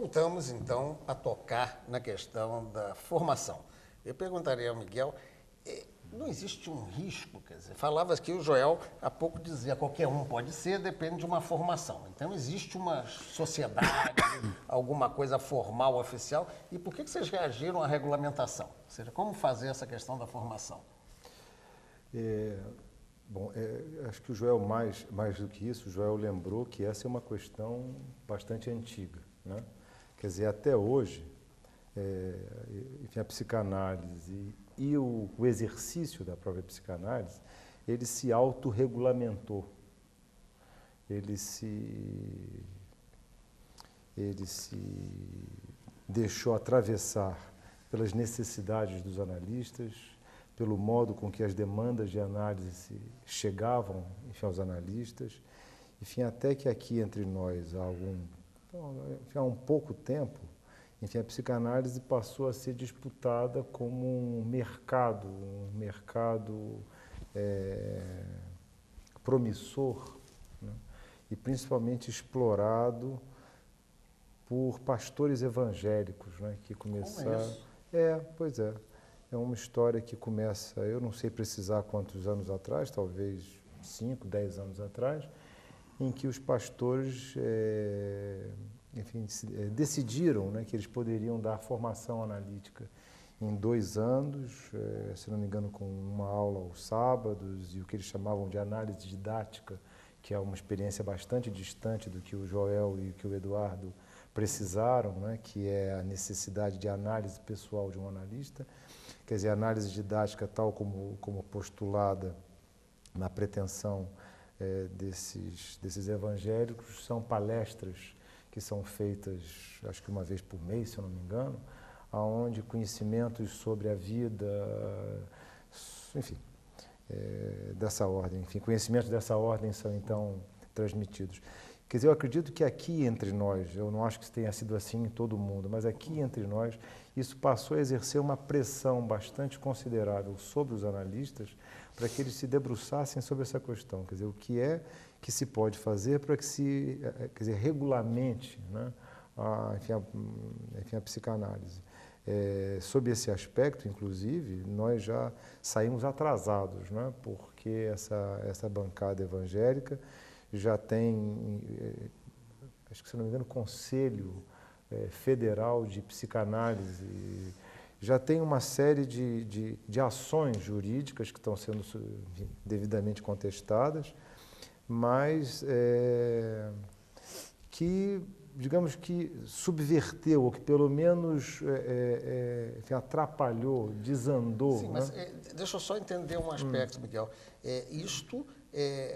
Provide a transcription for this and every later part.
voltamos, então, a tocar na questão da formação. Eu perguntaria ao Miguel, não existe um risco, quer dizer, falava que o Joel há pouco dizia, qualquer um pode ser, depende de uma formação. Então, existe uma sociedade, alguma coisa formal, oficial, e por que vocês reagiram à regulamentação? Ou seja, como fazer essa questão da formação? Acho que o Joel, mais do que isso, o Joel lembrou que essa é uma questão bastante antiga, né? Quer dizer, até hoje, enfim, a psicanálise e o exercício da própria psicanálise, ele se autorregulamentou, ele se deixou atravessar pelas necessidades dos analistas, pelo modo com que as demandas de análise chegavam, enfim, aos analistas, enfim, até que aqui entre nós, há um pouco tempo, enfim, a psicanálise passou a ser disputada como um mercado promissor, né? E principalmente explorado por pastores evangélicos, né, que começaram... Como isso? Pois é. É uma história que começa, eu não sei precisar quantos anos atrás, talvez 5, 10 anos atrás, em que os pastores, enfim, decidiram, né, que eles poderiam dar formação analítica em 2 anos, se não me engano, com uma aula aos sábados, e o que eles chamavam de análise didática, que é uma experiência bastante distante do que o Joel e que o Eduardo precisaram, né, que é a necessidade de análise pessoal de um analista. Quer dizer, a análise didática, tal como postulada na pretensão desses evangélicos, são palestras que são feitas, acho que uma vez por mês, se eu não me engano, onde conhecimentos sobre a vida, enfim, dessa ordem, enfim, conhecimentos dessa ordem são então transmitidos. Quer dizer, eu acredito que aqui entre nós, eu não acho que isso tenha sido assim em todo o mundo, mas aqui entre nós, isso passou a exercer uma pressão bastante considerável sobre os analistas para que eles se debruçassem sobre essa questão. Quer dizer, o que é que se pode fazer para que se, quer dizer, regulamente, né, a psicanálise. Sob esse aspecto, inclusive, nós já saímos atrasados, né, porque essa bancada evangélica já tem, acho que se não me engano, Conselho Federal de Psicanálise, já tem uma série de ações jurídicas que estão sendo devidamente contestadas, mas que, digamos que subverteu, ou que pelo menos enfim, atrapalhou, desandou. Sim, mas deixa eu só entender um aspecto, Miguel. Isto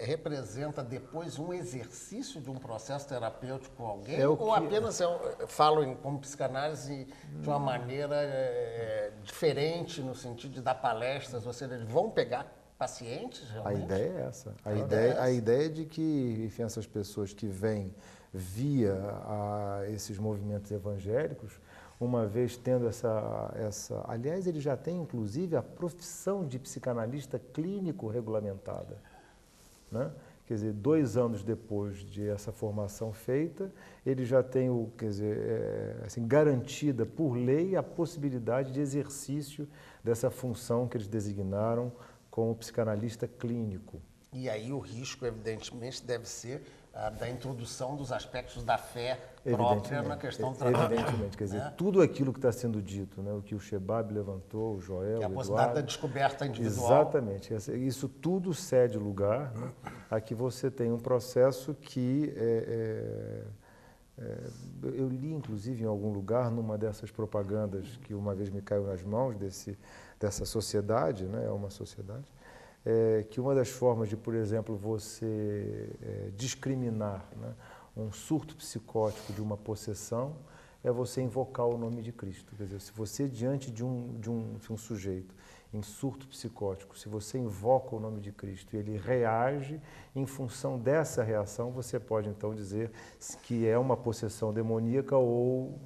representa depois um exercício de um processo terapêutico com alguém? Ou apenas falo como psicanálise de uma maneira diferente, no sentido de dar palestras, ou seja, vão pegar pacientes realmente? A ideia é essa. A ideia é de que, enfim, essas pessoas que vêm via esses movimentos evangélicos, uma vez tendo essa... Aliás, ele já tem, inclusive, a profissão de psicanalista clínico regulamentada, né? Quer dizer, 2 anos depois de essa formação feita, ele já tem, quer dizer, assim, garantida por lei a possibilidade de exercício dessa função que eles designaram como psicanalista clínico. E aí o risco, evidentemente, deve ser da introdução dos aspectos da fé própria na questão do tratamento. Evidentemente, quer dizer, tudo aquilo que está sendo dito, né, o que o Shebab levantou, o Joel, o Eduardo... a possibilidade da descoberta individual. Exatamente. Isso tudo cede lugar, né, a que você tem um processo que... eu li, inclusive, em algum lugar, numa dessas propagandas que uma vez me caiu nas mãos dessa sociedade, né, é uma sociedade, que uma das formas de, por exemplo, você discriminar, né, um surto psicótico de uma possessão é você invocar o nome de Cristo. Quer dizer, se você, diante de um sujeito em surto psicótico, se você invoca o nome de Cristo e ele reage, em função dessa reação, você pode então dizer que é uma possessão demoníaca ou...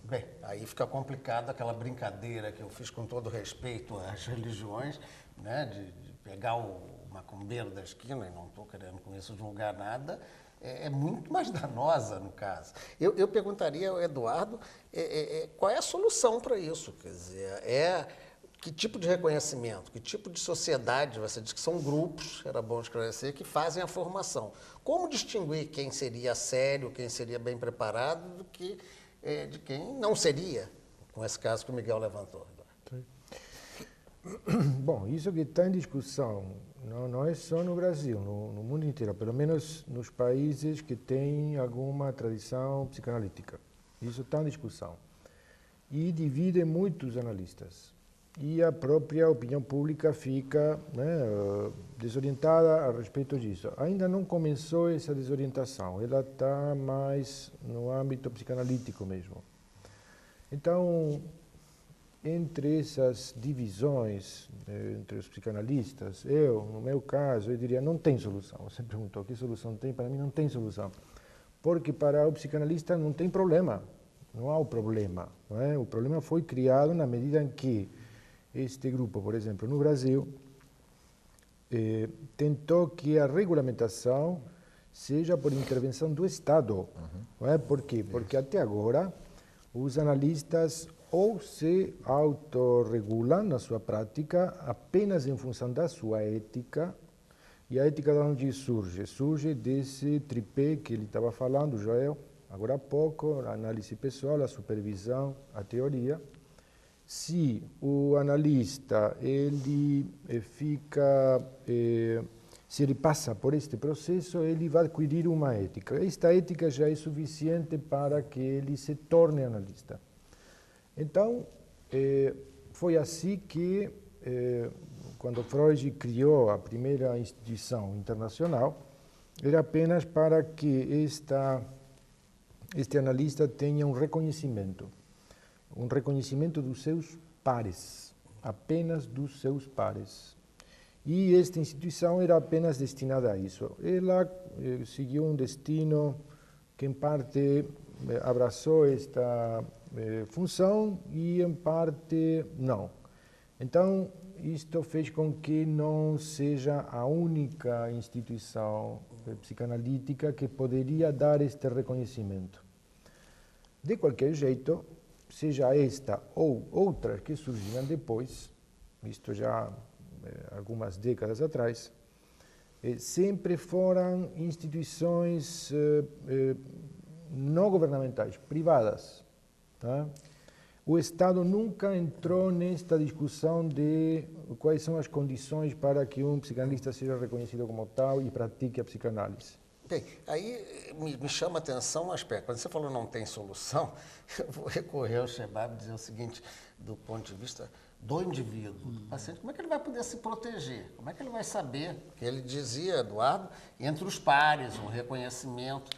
Bem, aí fica complicado aquela brincadeira que eu fiz com todo respeito às religiões, né, de pegar uma macumbeiro da esquina, e não estou querendo com isso julgar nada, é muito mais danosa no caso. Eu perguntaria ao Eduardo qual é a solução para isso, quer dizer, que tipo de reconhecimento, que tipo de sociedade, você diz que são grupos, era bom esclarecer, que fazem a formação. Como distinguir quem seria sério, quem seria bem preparado, de quem não seria, com esse caso que o Miguel levantou? Bom, isso que está em discussão não é só no Brasil, no mundo inteiro, pelo menos nos países que têm alguma tradição psicanalítica. Isso está em discussão. E divide muitos analistas. E a própria opinião pública fica desorientada a respeito disso. Ainda não começou essa desorientação, ela está mais no âmbito psicanalítico mesmo. Então, entre essas divisões entre os psicanalistas, no meu caso, eu diria, não tem solução. Você perguntou que solução tem, para mim não tem solução. Porque para o psicanalista não tem problema, não há o problema. Não é? O problema foi criado na medida em que este grupo, por exemplo, no Brasil, tentou que a regulamentação seja por intervenção do Estado. Não é? Por quê? Porque até agora os analistas ou se autorregulam na sua prática apenas em função da sua ética, e a ética de onde surge? Surge desse tripé que ele estava falando, Joel, agora há pouco, a análise pessoal, a supervisão, a teoria. Se o analista se ele passa por este processo, ele vai adquirir uma ética. Esta ética já é suficiente para que ele se torne analista. Então, foi assim que, quando Freud criou a primeira instituição internacional, era apenas para que este analista tenha um reconhecimento dos seus pares, apenas dos seus pares. E esta instituição era apenas destinada a isso. Ela seguiu um destino que, em parte, abraçou esta função e, em parte, não. Então, isto fez com que não seja a única instituição psicanalítica que poderia dar este reconhecimento. De qualquer jeito, seja esta ou outras que surgiram depois, isto já algumas décadas atrás, sempre foram instituições não governamentais, privadas. Tá? O Estado nunca entrou nesta discussão de quais são as condições para que um psicanalista seja reconhecido como tal e pratique a psicanálise. Bem, aí me chama a atenção um aspecto. Quando você falou não tem solução, eu vou recorrer ao Shebab e dizer o seguinte, do ponto de vista do indivíduo, do paciente, como é que ele vai poder se proteger? Como é que ele vai saber? Porque ele dizia, Eduardo, entre os pares, um reconhecimento.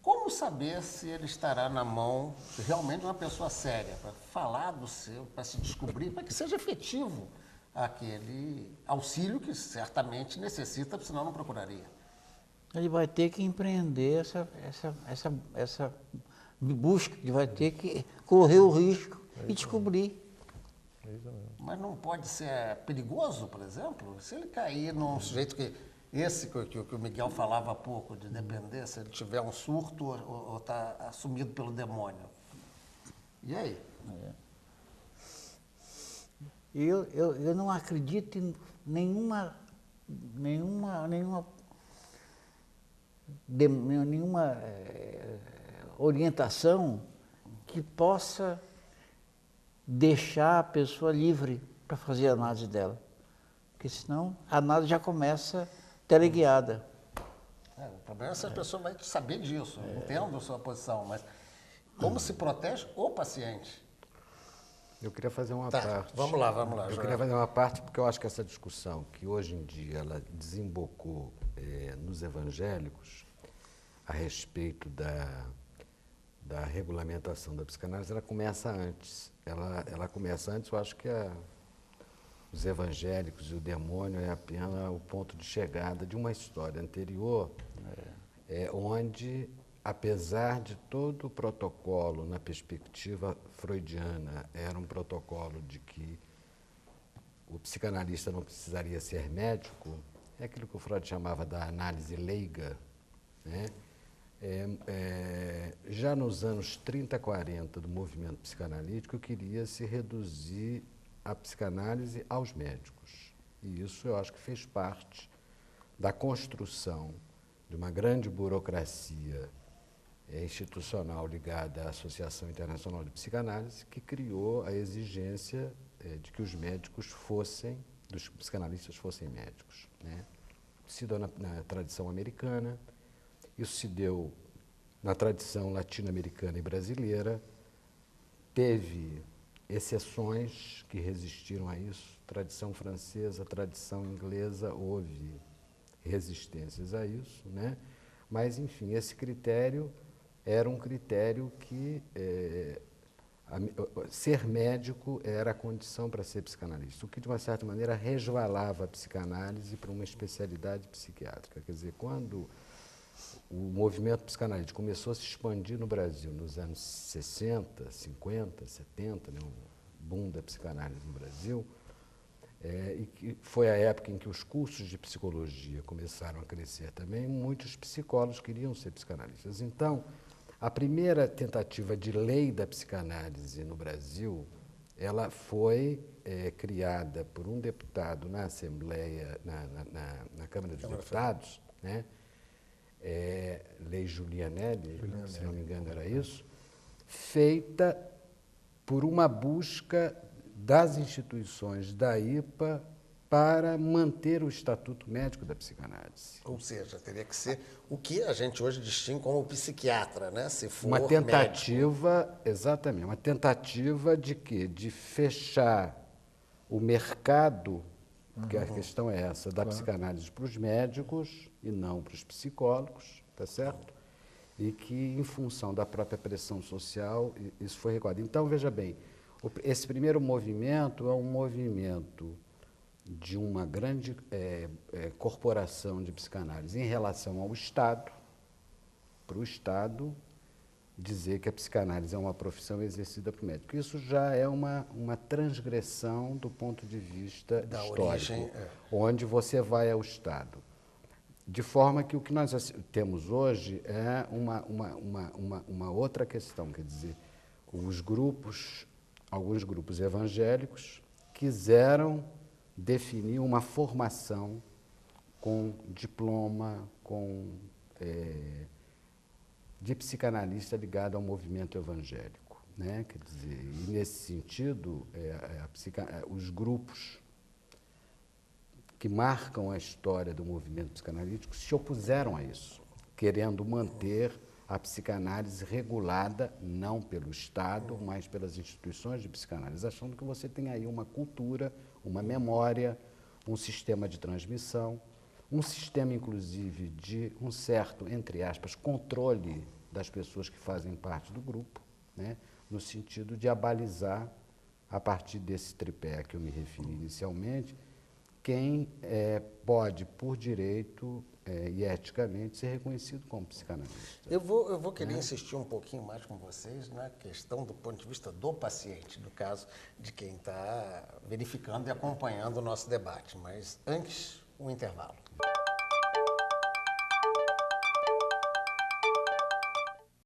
Como saber se ele estará na mão de realmente uma pessoa séria, para falar do seu, para se descobrir, para que seja efetivo aquele auxílio que certamente necessita, senão não procuraria? Ele vai ter que empreender essa busca, ele vai ter que correr o risco e descobrir. Mas não pode ser perigoso, por exemplo? Se ele cair num sujeito que o Miguel falava há pouco, de depender, se ele tiver um surto ou está assumido pelo demônio. E aí? Eu não acredito em nenhuma orientação que possa deixar a pessoa livre para fazer a análise dela. Porque senão a análise já começa teleguiada. O problema é se a pessoa vai saber disso. Eu entendo a sua posição, mas como se protege o paciente? Eu queria fazer uma parte. Vamos lá. Eu queria fazer uma parte porque eu acho que essa discussão, que hoje em dia ela desembocou nos evangélicos a respeito da regulamentação da psicanálise, ela começa antes. Ela começa antes, eu acho que os evangélicos e o demônio é apenas o ponto de chegada de uma história anterior, onde, apesar de todo o protocolo na perspectiva freudiana, era um protocolo de que o psicanalista não precisaria ser médico, é aquilo que o Freud chamava da análise leiga, né? Já nos anos 30, 40 do movimento psicanalítico, queria se reduzir a psicanálise aos médicos. E isso eu acho que fez parte da construção de uma grande burocracia institucional ligada à Associação Internacional de Psicanálise, que criou a exigência de que os médicos dos psicanalistas fossem médicos, né? Se deu na tradição americana, isso se deu na tradição latino-americana e brasileira, teve exceções que resistiram a isso, tradição francesa, tradição inglesa, houve resistências a isso, né? Mas, enfim, esse critério era um critério que ser médico era a condição para ser psicanalista, o que, de uma certa maneira, resvalava a psicanálise para uma especialidade psiquiátrica. Quer dizer, quando o movimento psicanalítico começou a se expandir no Brasil nos anos 60, 50, 70, né, o boom da psicanálise no Brasil, e que foi a época em que os cursos de psicologia começaram a crescer também, muitos psicólogos queriam ser psicanalistas. Então, a primeira tentativa de lei da psicanálise no Brasil, ela foi criada por um deputado na Assembleia, na Câmara dos Deputados, né? Lei Julianelli, se não me engano era isso, feita por uma busca das instituições da IPA para manter o Estatuto Médico da Psicanálise. Ou seja, teria que ser o que a gente hoje distingue como psiquiatra, né? Se for Uma tentativa, médico. exatamente, uma tentativa de quê? De fechar o mercado, porque a questão é essa, da psicanálise para os médicos e não para os psicólogos, tá certo? E que, em função da própria pressão social, isso foi recuado. Então, veja bem, esse primeiro movimento é um movimento de uma grande corporação de psicanálise em relação ao Estado, para o Estado dizer que a psicanálise é uma profissão exercida por médico. Isso já é uma transgressão do ponto de vista Da histórico, origem, onde você vai ao Estado. De forma que o que nós temos hoje é uma outra questão, quer dizer, alguns grupos evangélicos quiseram definir uma formação com diploma, de psicanalista ligado ao movimento evangélico, né? Quer dizer, e nesse sentido, os grupos que marcam a história do movimento psicanalítico se opuseram a isso, querendo manter a psicanálise regulada não pelo Estado, mas pelas instituições de psicanálise, achando que você tem aí uma cultura, uma memória, um sistema de transmissão, um sistema, inclusive, de um certo, entre aspas, controle das pessoas que fazem parte do grupo, né, no sentido de abalizar, a partir desse tripé que eu me referi inicialmente, quem pode, por direito e eticamente, ser reconhecido como psicanalista. Eu vou querer insistir um pouquinho mais com vocês na questão do ponto de vista do paciente, no caso de quem está verificando e acompanhando o nosso debate. Mas antes, um intervalo.